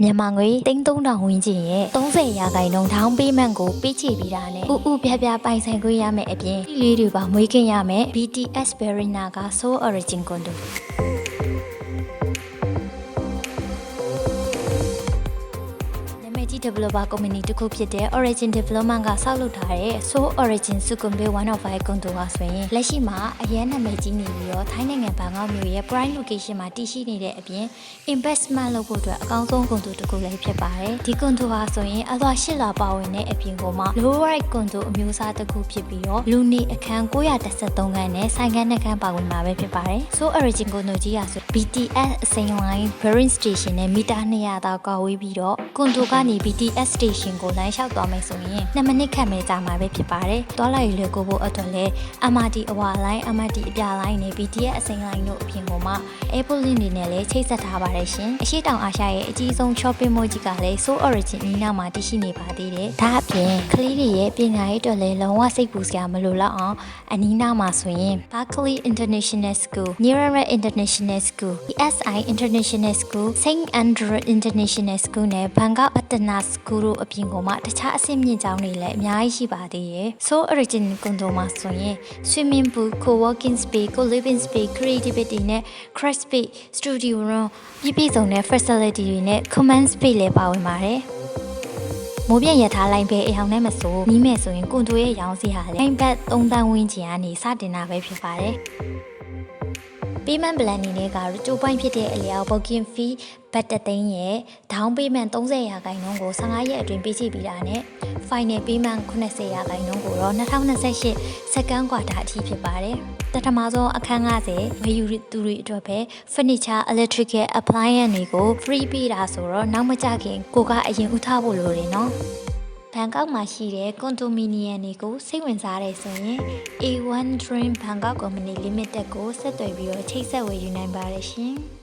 မြန်မာငွေ3,000 ဝန်းကျင်ရဲ့30ရာခိုင်နှုန်းထောင်းပေးမှန်ကိုပေးချေပြီးတာနဲ့ဥပြပြပိုင်ဆိုင်ခွင့်ရမယ်အပြင်ဒီလေးတွေပါမွေးခင်ရမယ် BTS Berina က Soul Origin Condo developer company တခုဖြစ်တဲ့ Origin Development ကဆောက်လုပ်ထားတဲ့ Soul Origin Sukhumvit 105 Condo ကဆိုရင်လက်ရှိမှာအရန်နာမည်ကြီးနေပြီးတော့ထိုင်းနိုင်ငံဘန်ကောက်မြို့ရဲ့ prime location မှာတည်ရှိနေတဲ့အပြင် investment လုပ်ဖို့အတွက်အကောင်းဆုံး condo တခုလည်းဖြစ်ပါတယ်။ဒီ condo ဟာဆိုရင်အလွှာ8လပါဝင်တဲ့အပြင်ကိုမှ low rise condo အမျိုးအစားတစ်ခုဖြစ်ပြီးတော့လူနေအခန်း913ခန်းနဲ့ဆိုင်ခန်း2ခန်းပါဝင်မှာပဲဖြစ်ပါတယ်။ Soul Origin Condo ကြီးဟာဆို BTS အစိမ်းလိုင်း Berrin Station နဲ့မီတာ200တောင်ကွာဝေးပြီးတော့ condo ကနေBTS station ကိုလမ်းလျှောက်သွားမယ်ဆိုရင်2မိနစ်ခန့်ပဲကြာမှာပဲဖြစ်ပါတယ်။သွားလိုက်ရွေးကိုဖို့အတွက်လည်း MRT အဝလိုင်း MRT အပြလိုင်းနဲ့ BTS အစိမ်းလိုင်းတို့အပြင်ပေါ်မှာ airport link တွေနဲ့လည်းချိတ်ဆက်ထားပါတယ်ရှင်။အရှိတောင်အာရှရဲ့အကြီးဆုံး shopping mall ကြီးကလည်း Soul Origin နီးနားမှာတည်ရှိနေပါသေးတယ်။ဒါအပြင်ကလေးတွေရဲ့ပညာရေးအတွက်လည်းလုံးဝစိတ်ပူစရာမလိုတော့အောင်အနီးနားမှာဆိုရင် Berkeley International School, Nirara International School, ESI International School, Saint Andrew International School နဲ့ Bangkok Atana School တို့အပြင်ကမှတခြားအဆင့်မြင့်ကျောင်းတွေလည်းအများကြီးရှိပါသေးတယ်။ Soul Origin Condo မှာဆိုရင် swimming pool, co-working space, co-living space, creativity နဲ့ craft space, studio room ပြည့်စုံတဲ့ facility တွေနဲ့ common space လည်းပါဝင်ပါတယ်။မိုးပြည့်ရထားလိုက်ပဲအအောင်နဲ့မဆိုနီးမယ်ဆိုရင်ကွန်တိုရဲ့ရောင်းစီဟာလည်းဘတ်3တန်းဝန်းကျင်ကနေစတင်တာပဲဖြစ်ပါတယ်။ payment plan အနေနဲ့ကတော့2 point ဖြစ်တဲ့အလျောက် booking fee ဘတ်3သိန်းရဲ့ down payment 30ရာခိုင်နှုန်းကို15ရက်အတွင်းပေးချေပြီးတာနဲ့ final payment 80ရာခိုင်နှုန်းကိုတော့2028 second quarter အထိဖြစ်ပါတယ်။ပထမဆုံးအခန်း50ဝယ်ယူသူတွေအတွက်ပဲ furniture electrical appliance တွေကို free ပေးတာဆိုတော့နောက်မကြခင်ကိုကအရင်ဦးထားဖို့လိုတယ်နော်။ဘန်ကောက်မှာရှိတဲ့ကွန်ဒိုမီနီယံတွေကိုစိတ်ဝင်စားတယ်ဆိုရင် A1 Dream Bangkok Company Limited ကိုဆက်သွယ်ပြီးတော့ချိတ်ဆက်ဝယ်ယူနိုင်ပါတယ်ရှင်။